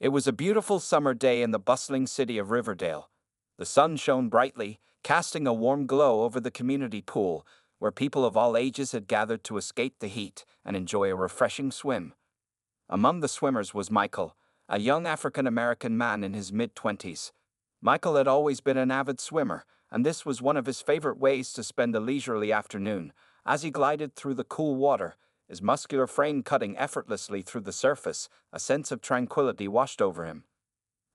It was a beautiful summer day in the bustling city of Riverdale. The sun shone brightly, casting a warm glow over the community pool, where people of all ages had gathered to escape the heat and enjoy a refreshing swim. Among the swimmers was Michael, a young African-American man in his mid-20s. Michael had always been an avid swimmer, and this was one of his favorite ways to spend a leisurely afternoon. As he glided through the cool water, his muscular frame cutting effortlessly through the surface, a sense of tranquility washed over him.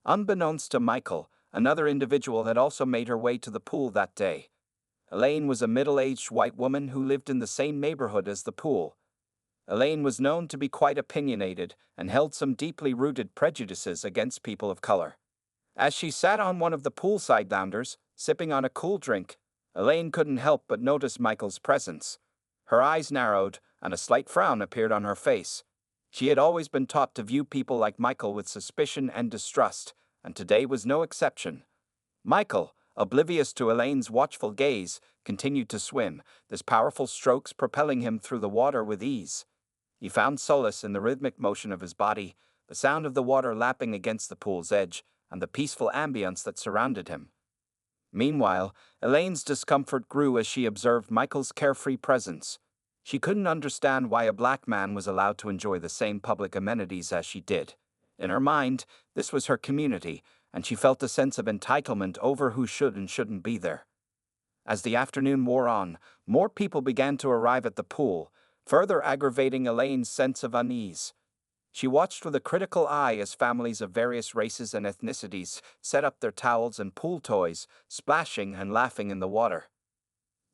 Unbeknownst to Michael, another individual had also made her way to the pool that day. Elaine was a middle-aged white woman who lived in the same neighborhood as the pool. Elaine was known to be quite opinionated and held some deeply rooted prejudices against people of color. As she sat on one of the poolside loungers, sipping on a cool drink, Elaine couldn't help but notice Michael's presence. Her eyes narrowed, and a slight frown appeared on her face. She had always been taught to view people like Michael with suspicion and distrust, and today was no exception. Michael, oblivious to Elaine's watchful gaze, continued to swim, his powerful strokes propelling him through the water with ease. He found solace in the rhythmic motion of his body, the sound of the water lapping against the pool's edge, and the peaceful ambience that surrounded him. Meanwhile, Elaine's discomfort grew as she observed Michael's carefree presence. She couldn't understand why a black man was allowed to enjoy the same public amenities as she did. In her mind, this was her community, and she felt a sense of entitlement over who should and shouldn't be there. As the afternoon wore on, more people began to arrive at the pool, further aggravating Elaine's sense of unease. She watched with a critical eye as families of various races and ethnicities set up their towels and pool toys, splashing and laughing in the water.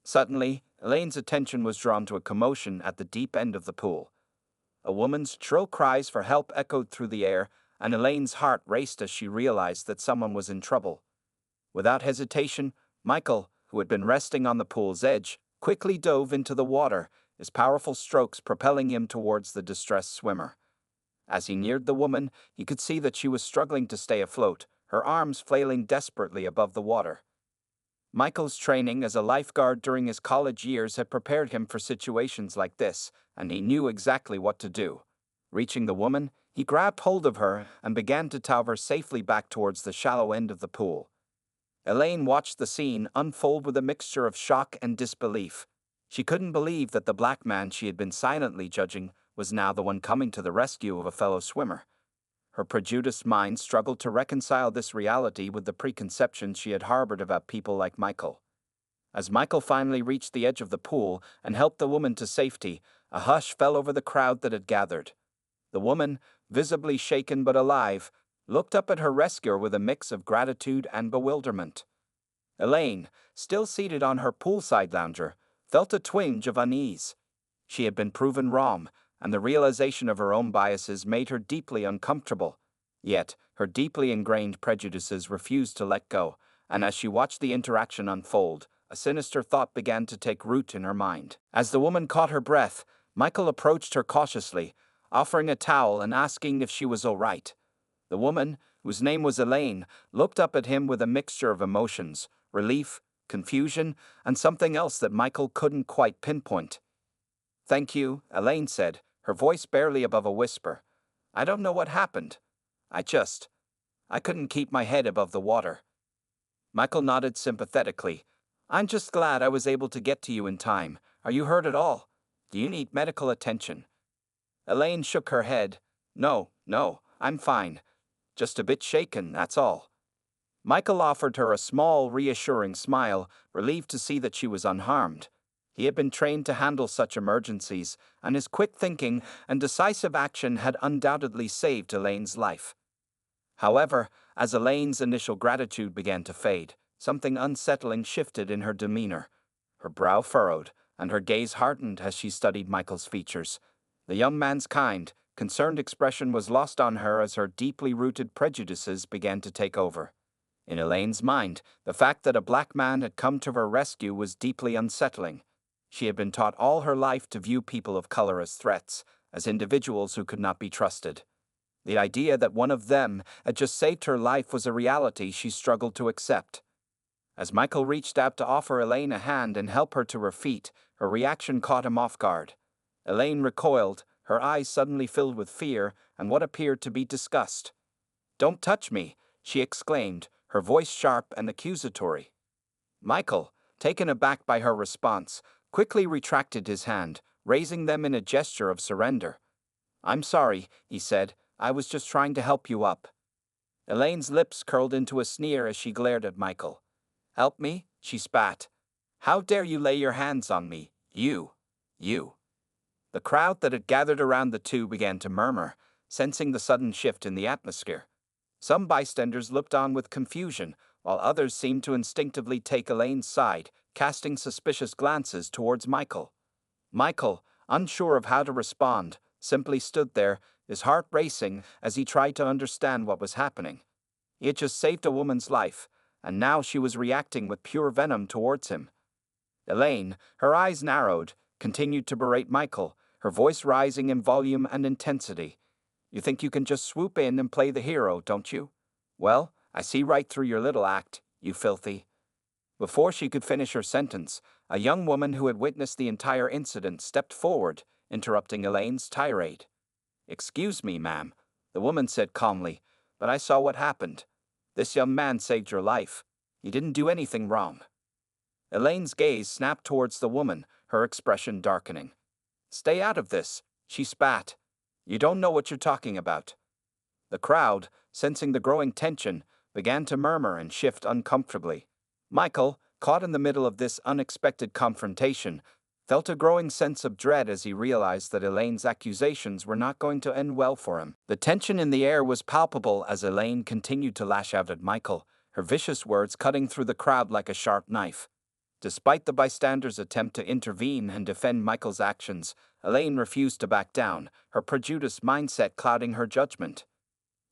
Suddenly, Elaine's attention was drawn to a commotion at the deep end of the pool. A woman's shrill cries for help echoed through the air, and Elaine's heart raced as she realized that someone was in trouble. Without hesitation, Michael, who had been resting on the pool's edge, quickly dove into the water, his powerful strokes propelling him towards the distressed swimmer. As he neared the woman, he could see that she was struggling to stay afloat, her arms flailing desperately above the water. Michael's training as a lifeguard during his college years had prepared him for situations like this, and he knew exactly what to do. Reaching the woman, he grabbed hold of her and began to tow her safely back towards the shallow end of the pool. Elaine watched the scene unfold with a mixture of shock and disbelief. She couldn't believe that the black man she had been silently judging was now the one coming to the rescue of a fellow swimmer. Her prejudiced mind struggled to reconcile this reality with the preconceptions she had harbored about people like Michael. As Michael finally reached the edge of the pool and helped the woman to safety, a hush fell over the crowd that had gathered. The woman, visibly shaken but alive, looked up at her rescuer with a mix of gratitude and bewilderment. Elaine, still seated on her poolside lounger, felt a twinge of unease. She had been proven wrong, and the realization of her own biases made her deeply uncomfortable. Yet, her deeply ingrained prejudices refused to let go, and as she watched the interaction unfold, a sinister thought began to take root in her mind. As the woman caught her breath, Michael approached her cautiously, offering a towel and asking if she was all right. The woman, whose name was Elaine, looked up at him with a mixture of emotions, relief, confusion, and something else that Michael couldn't quite pinpoint. "Thank you," Elaine said, her voice barely above a whisper. "I don't know what happened. I couldn't keep my head above the water." Michael nodded sympathetically. "I'm just glad I was able to get to you in time. Are you hurt at all? Do you need medical attention?" Elaine shook her head. No, I'm fine. Just a bit shaken, that's all." Michael offered her a small, reassuring smile, relieved to see that she was unharmed. He had been trained to handle such emergencies, and his quick thinking and decisive action had undoubtedly saved Elaine's life. However, as Elaine's initial gratitude began to fade, something unsettling shifted in her demeanor. Her brow furrowed, and her gaze hardened as she studied Michael's features. The young man's kind, concerned expression was lost on her as her deeply rooted prejudices began to take over. In Elaine's mind, the fact that a black man had come to her rescue was deeply unsettling. She had been taught all her life to view people of color as threats, as individuals who could not be trusted. The idea that one of them had just saved her life was a reality she struggled to accept. As Michael reached out to offer Elaine a hand and help her to her feet, her reaction caught him off guard. Elaine recoiled, her eyes suddenly filled with fear and what appeared to be disgust. "Don't touch me," she exclaimed, her voice sharp and accusatory. Michael, taken aback by her response, quickly retracted his hand, raising them in a gesture of surrender. "I'm sorry," he said. "I was just trying to help you up." Elaine's lips curled into a sneer as she glared at Michael. "Help me?" she spat. "How dare you lay your hands on me, you. The crowd that had gathered around the two began to murmur, sensing the sudden shift in the atmosphere. Some bystanders looked on with confusion, while others seemed to instinctively take Elaine's side, casting suspicious glances towards Michael. Michael, unsure of how to respond, simply stood there, his heart racing as he tried to understand what was happening. He had just saved a woman's life, and now she was reacting with pure venom towards him. Elaine, her eyes narrowed, continued to berate Michael, her voice rising in volume and intensity. "You think you can just swoop in and play the hero, don't you? Well, I see right through your little act, you filthy." Before she could finish her sentence, a young woman who had witnessed the entire incident stepped forward, interrupting Elaine's tirade. "Excuse me, ma'am," the woman said calmly, "but I saw what happened. This young man saved your life. He didn't do anything wrong." Elaine's gaze snapped towards the woman, her expression darkening. "Stay out of this," she spat. "You don't know what you're talking about." The crowd, sensing the growing tension, began to murmur and shift uncomfortably. Michael, caught in the middle of this unexpected confrontation, felt a growing sense of dread as he realized that Elaine's accusations were not going to end well for him. The tension in the air was palpable as Elaine continued to lash out at Michael, her vicious words cutting through the crowd like a sharp knife. Despite the bystanders' attempt to intervene and defend Michael's actions, Elaine refused to back down, her prejudiced mindset clouding her judgment.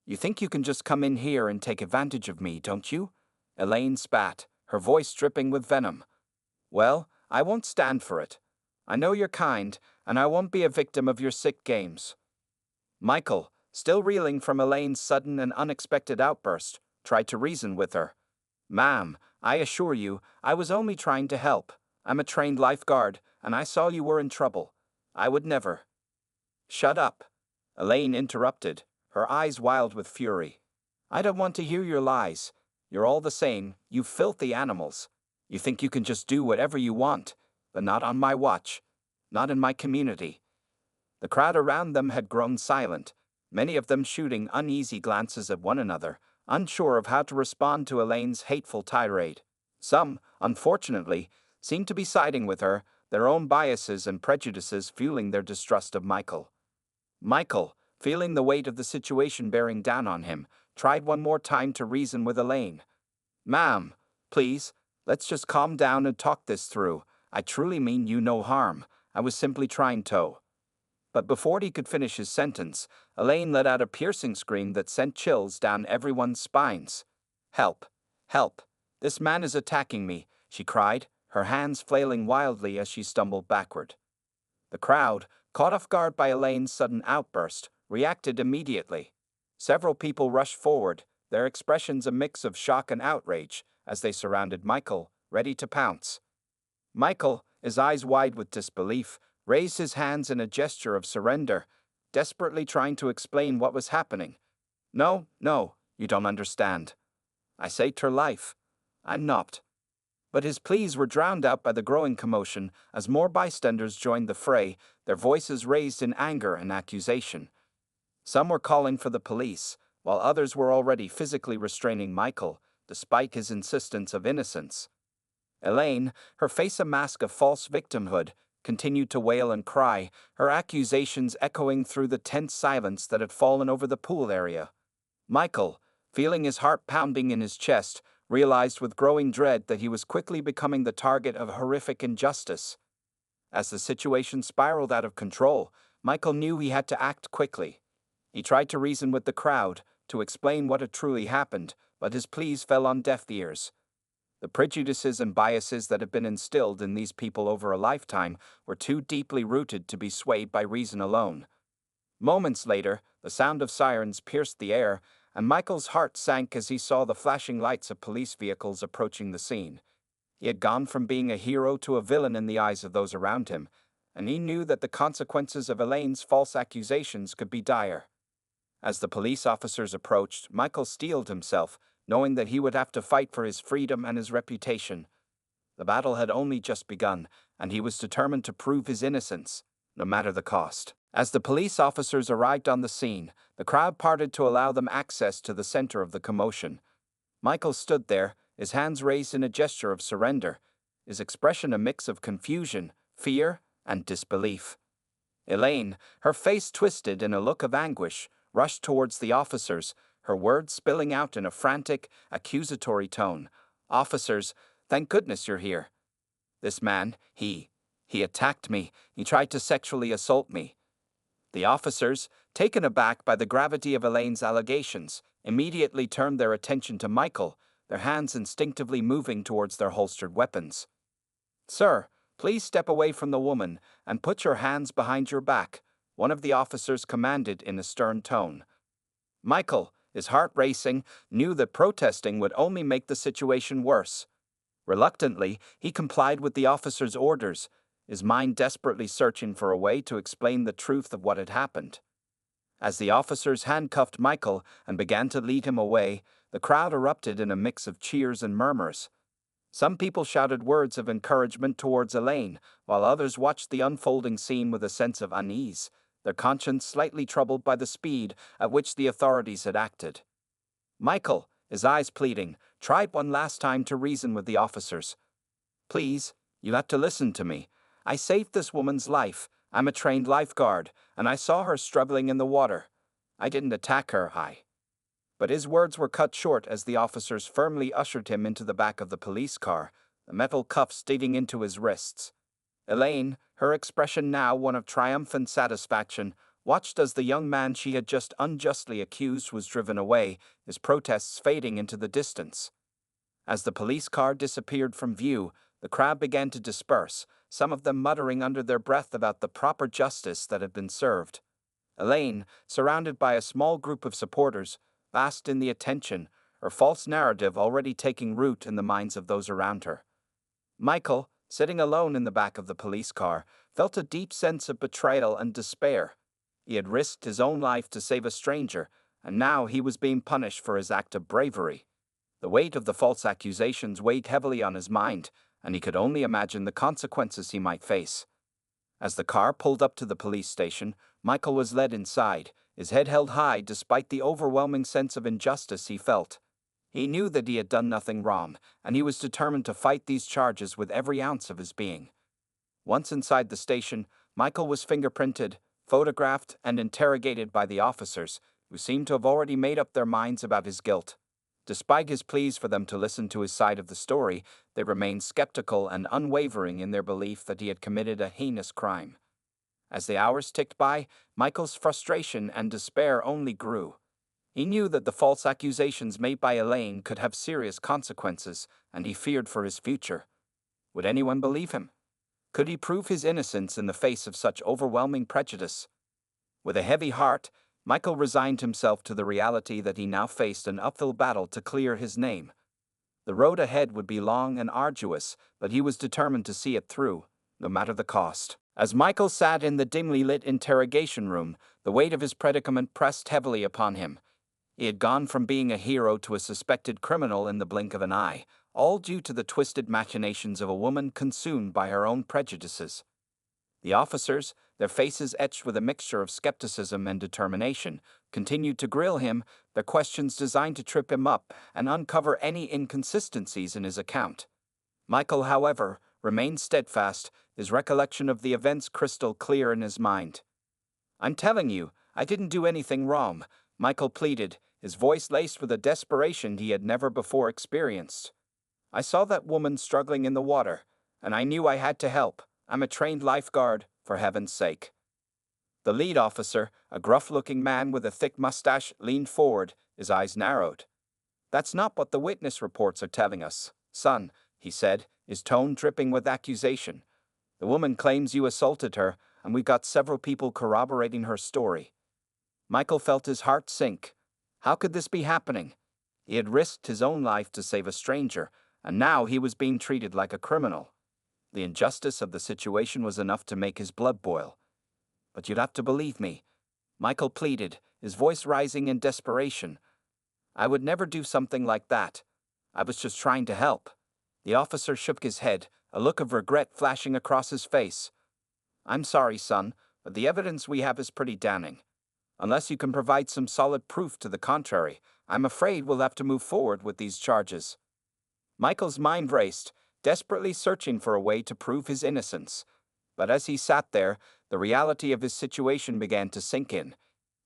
"You think you can just come in here and take advantage of me, don't you?" Elaine spat, her voice dripping with venom. "Well, I won't stand for it. I know you're kind, and I won't be a victim of your sick games." Michael, still reeling from Elaine's sudden and unexpected outburst, tried to reason with her. "Ma'am, I assure you, I was only trying to help. I'm a trained lifeguard, and I saw you were in trouble. I would never—" "Shut up," Elaine interrupted, her eyes wild with fury. "I don't want to hear your lies. You're all the same, you filthy animals. You think you can just do whatever you want, but not on my watch. Not in my community." The crowd around them had grown silent, many of them shooting uneasy glances at one another, unsure of how to respond to Elaine's hateful tirade. Some, unfortunately, seemed to be siding with her, their own biases and prejudices fueling their distrust of Michael. Michael, feeling the weight of the situation bearing down on him, tried one more time to reason with Elaine. "Ma'am, please, let's just calm down and talk this through. I truly mean you no harm. I was simply trying to—" But before he could finish his sentence, Elaine let out a piercing scream that sent chills down everyone's spines. "Help! Help! This man is attacking me," she cried, her hands flailing wildly as she stumbled backward. The crowd, caught off guard by Elaine's sudden outburst, reacted immediately. Several people rushed forward, their expressions a mix of shock and outrage, as they surrounded Michael, ready to pounce. Michael, his eyes wide with disbelief, raised his hands in a gesture of surrender, desperately trying to explain what was happening. No, you don't understand. I saved her life. I'm not." But his pleas were drowned out by the growing commotion as more bystanders joined the fray, their voices raised in anger and accusation. Some were calling for the police, while others were already physically restraining Michael, despite his insistence of innocence. Elaine, her face a mask of false victimhood, continued to wail and cry, her accusations echoing through the tense silence that had fallen over the pool area. Michael, feeling his heart pounding in his chest, realized with growing dread that he was quickly becoming the target of horrific injustice. As the situation spiraled out of control, Michael knew he had to act quickly. He tried to reason with the crowd, to explain what had truly happened, but his pleas fell on deaf ears. The prejudices and biases that had been instilled in these people over a lifetime were too deeply rooted to be swayed by reason alone. Moments later, the sound of sirens pierced the air, and Michael's heart sank as he saw the flashing lights of police vehicles approaching the scene. He had gone from being a hero to a villain in the eyes of those around him, and he knew that the consequences of Elaine's false accusations could be dire. As the police officers approached, Michael steeled himself, knowing that he would have to fight for his freedom and his reputation. The battle had only just begun, and he was determined to prove his innocence, no matter the cost. As the police officers arrived on the scene, the crowd parted to allow them access to the center of the commotion. Michael stood there, his hands raised in a gesture of surrender, his expression a mix of confusion, fear, and disbelief. Elaine, her face twisted in a look of anguish, rushed towards the officers, her words spilling out in a frantic, accusatory tone. "Officers, thank goodness you're here. This man, he attacked me. He tried to sexually assault me." The officers, taken aback by the gravity of Elaine's allegations, immediately turned their attention to Michael, their hands instinctively moving towards their holstered weapons. "Sir, please step away from the woman and put your hands behind your back," one of the officers commanded in a stern tone. Michael, his heart racing, knew that protesting would only make the situation worse. Reluctantly, he complied with the officer's orders, his mind desperately searching for a way to explain the truth of what had happened. As the officers handcuffed Michael and began to lead him away, the crowd erupted in a mix of cheers and murmurs. Some people shouted words of encouragement towards Elaine, while others watched the unfolding scene with a sense of unease, their conscience slightly troubled by the speed at which the authorities had acted. Michael, his eyes pleading, tried one last time to reason with the officers. "Please, you have to listen to me. I saved this woman's life. I'm a trained lifeguard, and I saw her struggling in the water. I didn't attack her, But his words were cut short as the officers firmly ushered him into the back of the police car, the metal cuffs digging into his wrists. Elaine, her expression now one of triumphant satisfaction, watched as the young man she had just unjustly accused was driven away, his protests fading into the distance. As the police car disappeared from view, the crowd began to disperse, some of them muttering under their breath about the proper justice that had been served. Elaine, surrounded by a small group of supporters, basked in the attention, her false narrative already taking root in the minds of those around her. Michael, sitting alone in the back of the police car, felt a deep sense of betrayal and despair. He had risked his own life to save a stranger, and now he was being punished for his act of bravery. The weight of the false accusations weighed heavily on his mind, and he could only imagine the consequences he might face. As the car pulled up to the police station, Michael was led inside, his head held high despite the overwhelming sense of injustice he felt. He knew that he had done nothing wrong, and he was determined to fight these charges with every ounce of his being. Once inside the station, Michael was fingerprinted, photographed, and interrogated by the officers, who seemed to have already made up their minds about his guilt. Despite his pleas for them to listen to his side of the story, they remained skeptical and unwavering in their belief that he had committed a heinous crime. As the hours ticked by, Michael's frustration and despair only grew. He knew that the false accusations made by Elaine could have serious consequences, and he feared for his future. Would anyone believe him? Could he prove his innocence in the face of such overwhelming prejudice? With a heavy heart, Michael resigned himself to the reality that he now faced an uphill battle to clear his name. The road ahead would be long and arduous, but he was determined to see it through, no matter the cost. As Michael sat in the dimly lit interrogation room, the weight of his predicament pressed heavily upon him. He had gone from being a hero to a suspected criminal in the blink of an eye, all due to the twisted machinations of a woman consumed by her own prejudices. The officers, their faces etched with a mixture of skepticism and determination, continued to grill him, their questions designed to trip him up and uncover any inconsistencies in his account. Michael, however, remained steadfast, his recollection of the events crystal clear in his mind. "I'm telling you, I didn't do anything wrong," Michael pleaded, his voice laced with a desperation he had never before experienced. "I saw that woman struggling in the water, and I knew I had to help. I'm a trained lifeguard, for heaven's sake." The lead officer, a gruff-looking man with a thick mustache, leaned forward, his eyes narrowed. "That's not what the witness reports are telling us, son," he said, his tone dripping with accusation. "The woman claims you assaulted her, and we've got several people corroborating her story." Michael felt his heart sink. How could this be happening? He had risked his own life to save a stranger, and now he was being treated like a criminal. The injustice of the situation was enough to make his blood boil. "But you'd have to believe me," Michael pleaded, his voice rising in desperation. "I would never do something like that. I was just trying to help." The officer shook his head, a look of regret flashing across his face. "I'm sorry, son, but the evidence we have is pretty damning. Unless you can provide some solid proof to the contrary, I'm afraid we'll have to move forward with these charges." Michael's mind raced, desperately searching for a way to prove his innocence. But as he sat there, the reality of his situation began to sink in.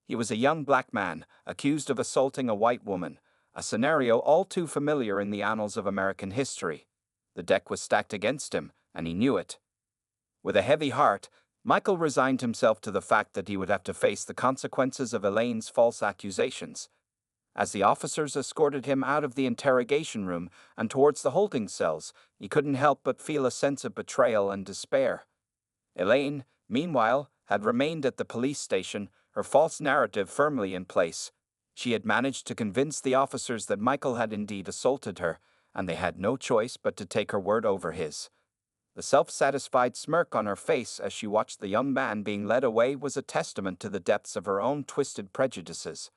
He was a young black man, accused of assaulting a white woman, a scenario all too familiar in the annals of American history. The deck was stacked against him, and he knew it. With a heavy heart, Michael resigned himself to the fact that he would have to face the consequences of Elaine's false accusations. As the officers escorted him out of the interrogation room and towards the holding cells, he couldn't help but feel a sense of betrayal and despair. Elaine, meanwhile, had remained at the police station, her false narrative firmly in place. She had managed to convince the officers that Michael had indeed assaulted her, and they had no choice but to take her word over his. The self-satisfied smirk on her face as she watched the young man being led away was a testament to the depths of her own twisted prejudices.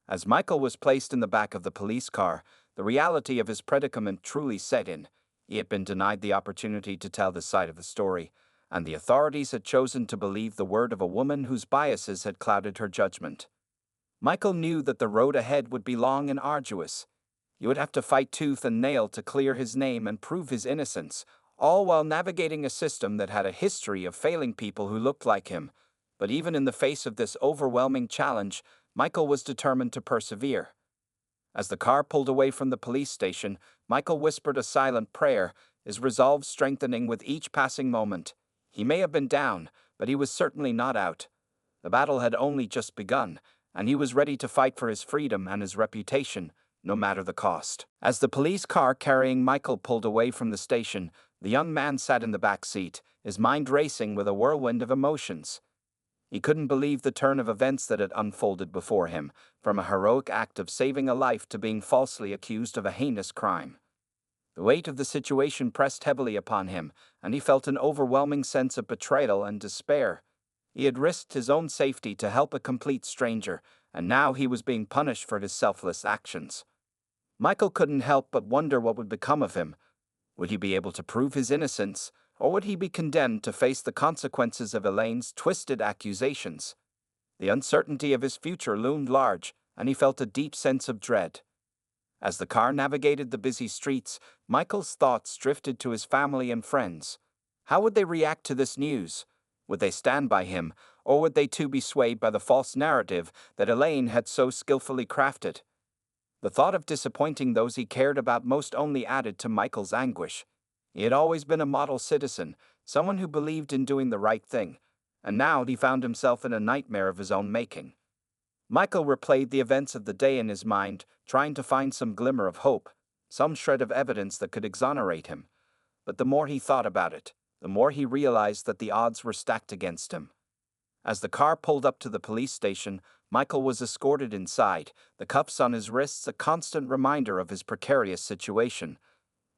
As Michael was placed in the back of the police car, the reality of his predicament truly set in. He had been denied the opportunity to tell this side of the story, and the authorities had chosen to believe the word of a woman whose biases had clouded her judgment. Michael knew that the road ahead would be long and arduous. He would have to fight tooth and nail to clear his name and prove his innocence, all while navigating a system that had a history of failing people who looked like him. But even in the face of this overwhelming challenge, Michael was determined to persevere. As the car pulled away from the police station, Michael whispered a silent prayer, his resolve strengthening with each passing moment. He may have been down, but he was certainly not out. The battle had only just begun, and he was ready to fight for his freedom and his reputation, no matter the cost. As the police car carrying Michael pulled away from the station, the young man sat in the back seat, his mind racing with a whirlwind of emotions. He couldn't believe the turn of events that had unfolded before him, from a heroic act of saving a life to being falsely accused of a heinous crime. The weight of the situation pressed heavily upon him, and he felt an overwhelming sense of betrayal and despair. He had risked his own safety to help a complete stranger, and now he was being punished for his selfless actions. Michael couldn't help but wonder what would become of him. Would he be able to prove his innocence, or would he be condemned to face the consequences of Elaine's twisted accusations? The uncertainty of his future loomed large, and he felt a deep sense of dread. As the car navigated the busy streets, Michael's thoughts drifted to his family and friends. How would they react to this news? Would they stand by him, or would they too be swayed by the false narrative that Elaine had so skillfully crafted? The thought of disappointing those he cared about most only added to Michael's anguish. He had always been a model citizen, someone who believed in doing the right thing, and now he found himself in a nightmare of his own making. Michael replayed the events of the day in his mind, trying to find some glimmer of hope, some shred of evidence that could exonerate him. But the more he thought about it, the more he realized that the odds were stacked against him. As the car pulled up to the police station, Michael was escorted inside, the cuffs on his wrists a constant reminder of his precarious situation.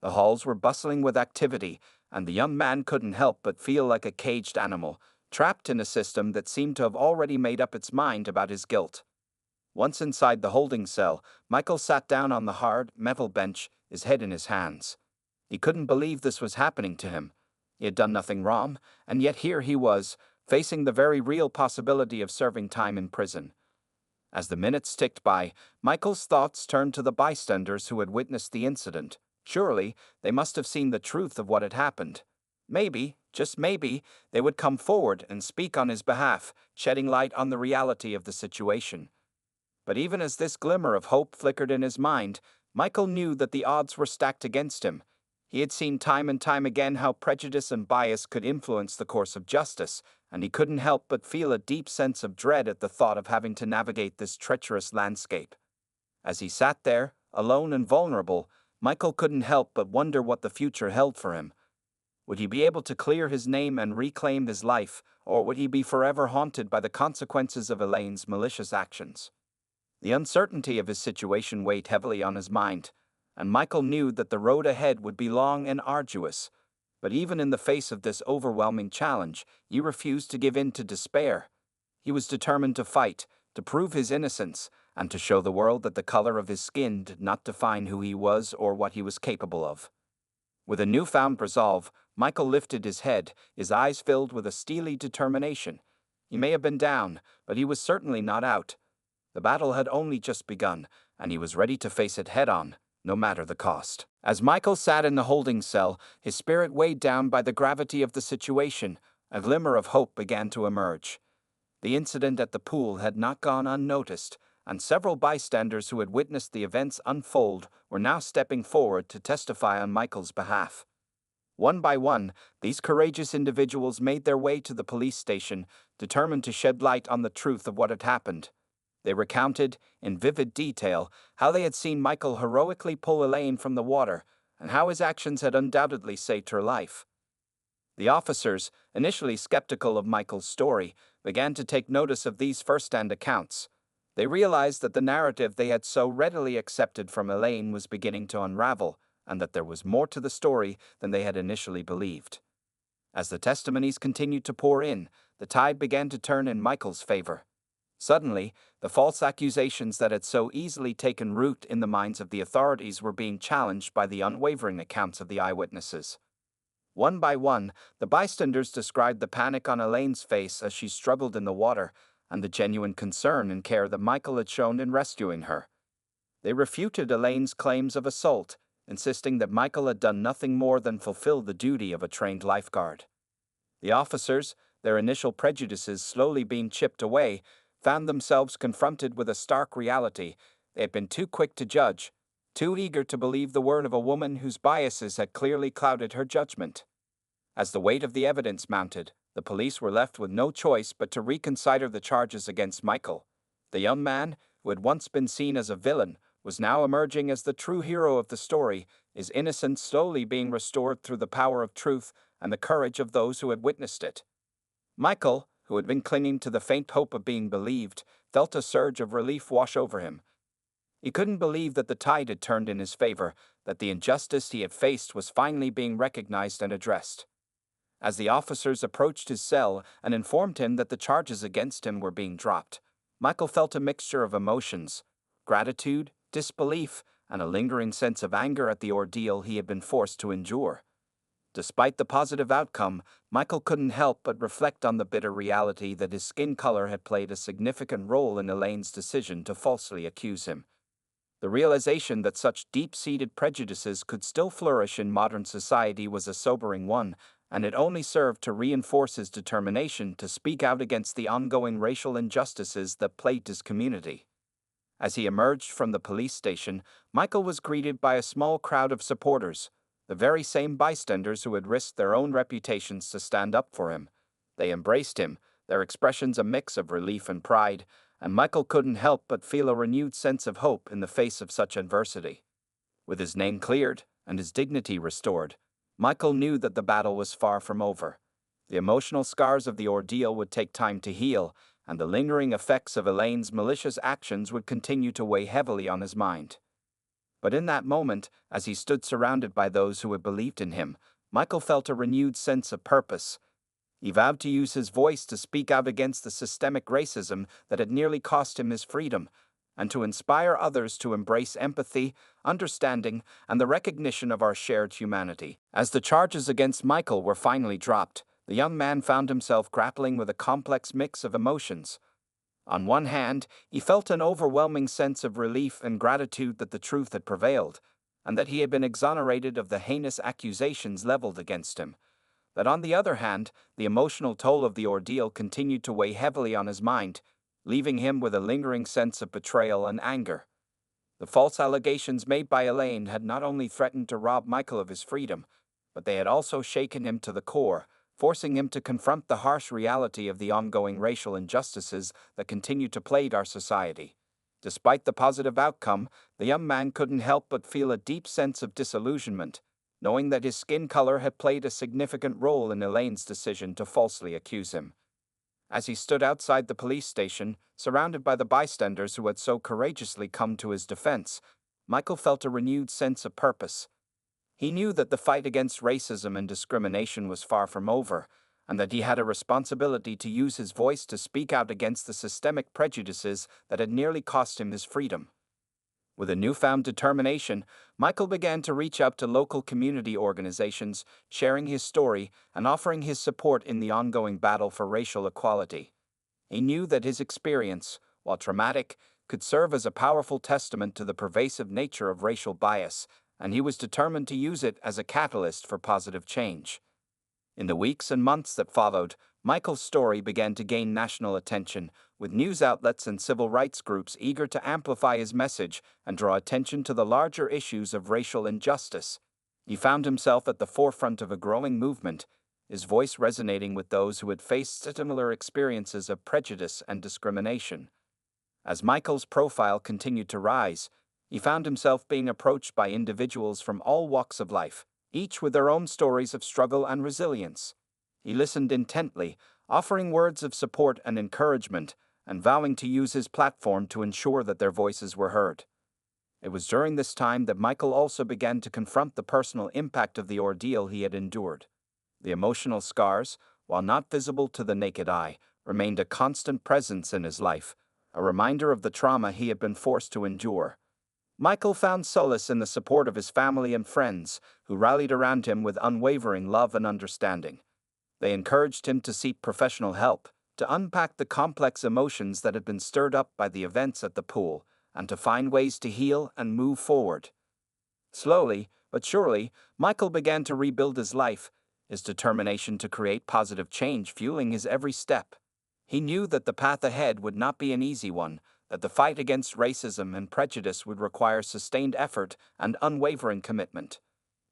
The halls were bustling with activity, and the young man couldn't help but feel like a caged animal, trapped in a system that seemed to have already made up its mind about his guilt. Once inside the holding cell, Michael sat down on the hard, metal bench, his head in his hands. He couldn't believe this was happening to him. He had done nothing wrong, and yet here he was, facing the very real possibility of serving time in prison. As the minutes ticked by, Michael's thoughts turned to the bystanders who had witnessed the incident. Surely, they must have seen the truth of what had happened. Maybe, just maybe, they would come forward and speak on his behalf, shedding light on the reality of the situation. But even as this glimmer of hope flickered in his mind, Michael knew that the odds were stacked against him. He had seen time and time again how prejudice and bias could influence the course of justice, and he couldn't help but feel a deep sense of dread at the thought of having to navigate this treacherous landscape. As he sat there, alone and vulnerable, Michael couldn't help but wonder what the future held for him. Would he be able to clear his name and reclaim his life, or would he be forever haunted by the consequences of Elaine's malicious actions? The uncertainty of his situation weighed heavily on his mind, and Michael knew that the road ahead would be long and arduous. But even in the face of this overwhelming challenge, he refused to give in to despair. He was determined to fight, to prove his innocence, and to show the world that the color of his skin did not define who he was or what he was capable of. With a newfound resolve, Michael lifted his head, his eyes filled with a steely determination. He may have been down, but he was certainly not out. The battle had only just begun, and he was ready to face it head-on, no matter the cost. As Michael sat in the holding cell, his spirit weighed down by the gravity of the situation, a glimmer of hope began to emerge. The incident at the pool had not gone unnoticed, and several bystanders who had witnessed the events unfold were now stepping forward to testify on Michael's behalf. One by one, these courageous individuals made their way to the police station, determined to shed light on the truth of what had happened. They recounted, in vivid detail, how they had seen Michael heroically pull Elaine from the water, and how his actions had undoubtedly saved her life. The officers, initially skeptical of Michael's story, began to take notice of these first-hand accounts. They realized that the narrative they had so readily accepted from Elaine was beginning to unravel, and that there was more to the story than they had initially believed. As the testimonies continued to pour in, the tide began to turn in Michael's favor. Suddenly, the false accusations that had so easily taken root in the minds of the authorities were being challenged by the unwavering accounts of the eyewitnesses. One by one, the bystanders described the panic on Elaine's face as she struggled in the water, and the genuine concern and care that Michael had shown in rescuing her. They refuted Elaine's claims of assault, insisting that Michael had done nothing more than fulfill the duty of a trained lifeguard. The officers, their initial prejudices slowly being chipped away, found themselves confronted with a stark reality. They had been too quick to judge, too eager to believe the word of a woman whose biases had clearly clouded her judgment. As the weight of the evidence mounted, the police were left with no choice but to reconsider the charges against Michael. The young man, who had once been seen as a villain, was now emerging as the true hero of the story, his innocence slowly being restored through the power of truth and the courage of those who had witnessed it. Michael, who had been clinging to the faint hope of being believed, felt a surge of relief wash over him. He couldn't believe that the tide had turned in his favor, that the injustice he had faced was finally being recognized and addressed. As the officers approached his cell and informed him that the charges against him were being dropped, Michael felt a mixture of emotions: gratitude, disbelief, and a lingering sense of anger at the ordeal he had been forced to endure. Despite the positive outcome, Michael couldn't help but reflect on the bitter reality that his skin color had played a significant role in Elaine's decision to falsely accuse him. The realization that such deep-seated prejudices could still flourish in modern society was a sobering one, and it only served to reinforce his determination to speak out against the ongoing racial injustices that plagued his community. As he emerged from the police station, Michael was greeted by a small crowd of supporters, the very same bystanders who had risked their own reputations to stand up for him. They embraced him, their expressions a mix of relief and pride, and Michael couldn't help but feel a renewed sense of hope in the face of such adversity. With his name cleared and his dignity restored, Michael knew that the battle was far from over. The emotional scars of the ordeal would take time to heal, and the lingering effects of Elaine's malicious actions would continue to weigh heavily on his mind. But in that moment, as he stood surrounded by those who had believed in him, Michael felt a renewed sense of purpose. He vowed to use his voice to speak out against the systemic racism that had nearly cost him his freedom, and to inspire others to embrace empathy, understanding, and the recognition of our shared humanity. As the charges against Michael were finally dropped, the young man found himself grappling with a complex mix of emotions. On one hand, he felt an overwhelming sense of relief and gratitude that the truth had prevailed, and that he had been exonerated of the heinous accusations leveled against him. But on the other hand, the emotional toll of the ordeal continued to weigh heavily on his mind, leaving him with a lingering sense of betrayal and anger. The false allegations made by Elaine had not only threatened to rob Michael of his freedom, but they had also shaken him to the core, forcing him to confront the harsh reality of the ongoing racial injustices that continued to plague our society. Despite the positive outcome, the young man couldn't help but feel a deep sense of disillusionment, knowing that his skin color had played a significant role in Elaine's decision to falsely accuse him. As he stood outside the police station, surrounded by the bystanders who had so courageously come to his defense, Michael felt a renewed sense of purpose. He knew that the fight against racism and discrimination was far from over, and that he had a responsibility to use his voice to speak out against the systemic prejudices that had nearly cost him his freedom. With a newfound determination, Michael began to reach out to local community organizations, sharing his story and offering his support in the ongoing battle for racial equality. He knew that his experience, while traumatic, could serve as a powerful testament to the pervasive nature of racial bias, and he was determined to use it as a catalyst for positive change. In the weeks and months that followed, Michael's story began to gain national attention, with news outlets and civil rights groups eager to amplify his message and draw attention to the larger issues of racial injustice. He found himself at the forefront of a growing movement, his voice resonating with those who had faced similar experiences of prejudice and discrimination. As Michael's profile continued to rise, he found himself being approached by individuals from all walks of life, each with their own stories of struggle and resilience. He listened intently, offering words of support and encouragement, and vowing to use his platform to ensure that their voices were heard. It was during this time that Michael also began to confront the personal impact of the ordeal he had endured. The emotional scars, while not visible to the naked eye, remained a constant presence in his life, a reminder of the trauma he had been forced to endure. Michael found solace in the support of his family and friends, who rallied around him with unwavering love and understanding. They encouraged him to seek professional help, to unpack the complex emotions that had been stirred up by the events at the pool, and to find ways to heal and move forward. Slowly, but surely, Michael began to rebuild his life, his determination to create positive change fueling his every step. He knew that the path ahead would not be an easy one, that the fight against racism and prejudice would require sustained effort and unwavering commitment.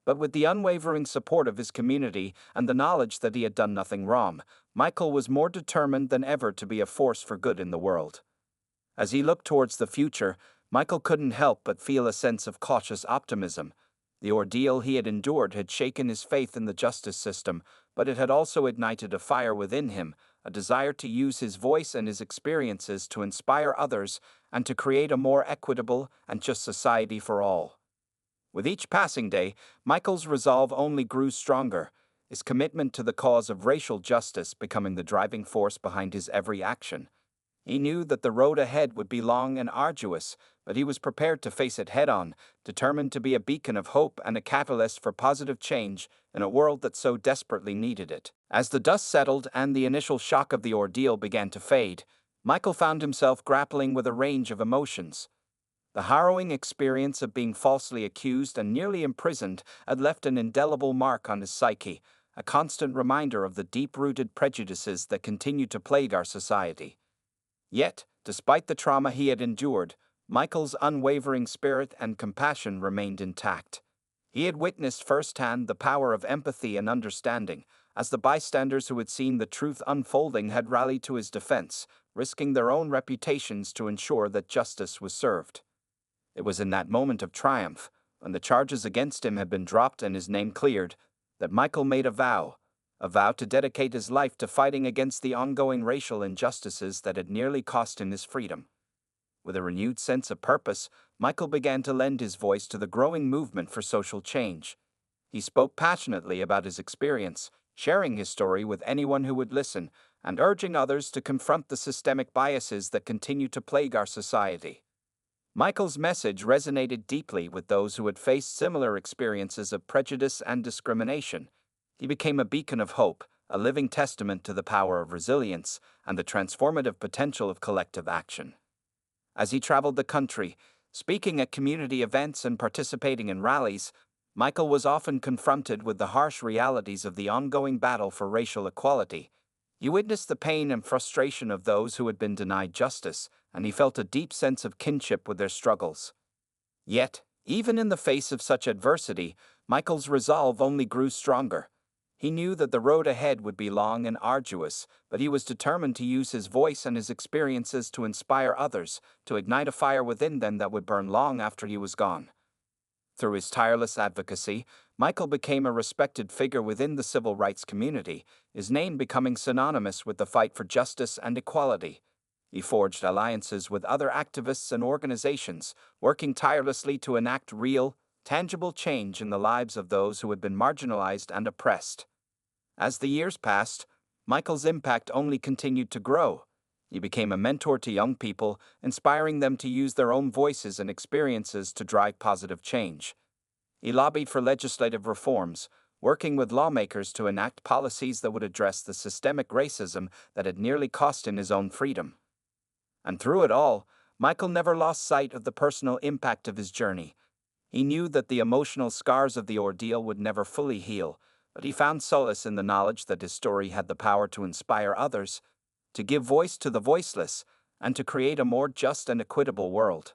But with the unwavering support of his community and the knowledge that he had done nothing wrong, Michael was more determined than ever to be a force for good in the world. As he looked towards the future, Michael couldn't help but feel a sense of cautious optimism. The ordeal he had endured had shaken his faith in the justice system, but it had also ignited a fire within him, a desire to use his voice and his experiences to inspire others and to create a more equitable and just society for all. With each passing day, Michael's resolve only grew stronger, his commitment to the cause of racial justice becoming the driving force behind his every action. He knew that the road ahead would be long and arduous, but he was prepared to face it head-on, determined to be a beacon of hope and a catalyst for positive change in a world that so desperately needed it. As the dust settled and the initial shock of the ordeal began to fade, Michael found himself grappling with a range of emotions. The harrowing experience of being falsely accused and nearly imprisoned had left an indelible mark on his psyche, a constant reminder of the deep-rooted prejudices that continue to plague our society. Yet, despite the trauma he had endured, Michael's unwavering spirit and compassion remained intact. He had witnessed firsthand the power of empathy and understanding, as the bystanders who had seen the truth unfolding had rallied to his defense, risking their own reputations to ensure that justice was served. It was in that moment of triumph, when the charges against him had been dropped and his name cleared, that Michael made a vow to dedicate his life to fighting against the ongoing racial injustices that had nearly cost him his freedom. With a renewed sense of purpose, Michael began to lend his voice to the growing movement for social change. He spoke passionately about his experience, sharing his story with anyone who would listen, and urging others to confront the systemic biases that continue to plague our society. Michael's message resonated deeply with those who had faced similar experiences of prejudice and discrimination. He became a beacon of hope, a living testament to the power of resilience and the transformative potential of collective action. As he traveled the country, speaking at community events and participating in rallies, Michael was often confronted with the harsh realities of the ongoing battle for racial equality. He witnessed the pain and frustration of those who had been denied justice, and he felt a deep sense of kinship with their struggles. Yet, even in the face of such adversity, Michael's resolve only grew stronger. He knew that the road ahead would be long and arduous, but he was determined to use his voice and his experiences to inspire others, to ignite a fire within them that would burn long after he was gone. Through his tireless advocacy, Michael became a respected figure within the civil rights community, his name becoming synonymous with the fight for justice and equality. He forged alliances with other activists and organizations, working tirelessly to enact real, tangible change in the lives of those who had been marginalized and oppressed. As the years passed, Michael's impact only continued to grow. He became a mentor to young people, inspiring them to use their own voices and experiences to drive positive change. He lobbied for legislative reforms, working with lawmakers to enact policies that would address the systemic racism that had nearly cost him his own freedom. And through it all, Michael never lost sight of the personal impact of his journey. He knew that the emotional scars of the ordeal would never fully heal, but he found solace in the knowledge that his story had the power to inspire others, to give voice to the voiceless, and to create a more just and equitable world.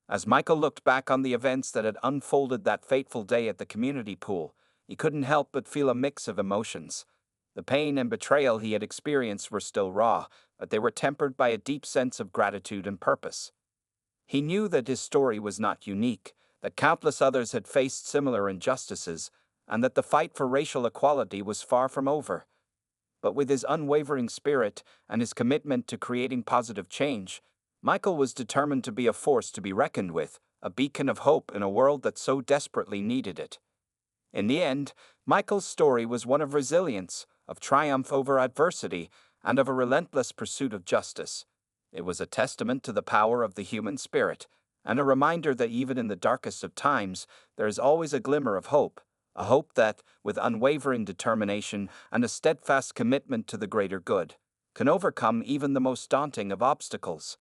As Michael looked back on the events that had unfolded that fateful day at the community pool, he couldn't help but feel a mix of emotions. The pain and betrayal he had experienced were still raw, but they were tempered by a deep sense of gratitude and purpose. He knew that his story was not unique, that countless others had faced similar injustices, and that the fight for racial equality was far from over. But with his unwavering spirit and his commitment to creating positive change, Michael was determined to be a force to be reckoned with, a beacon of hope in a world that so desperately needed it. In the end, Michael's story was one of resilience, of triumph over adversity, and of a relentless pursuit of justice. It was a testament to the power of the human spirit, and a reminder that even in the darkest of times, there is always a glimmer of hope, a hope that, with unwavering determination and a steadfast commitment to the greater good, can overcome even the most daunting of obstacles.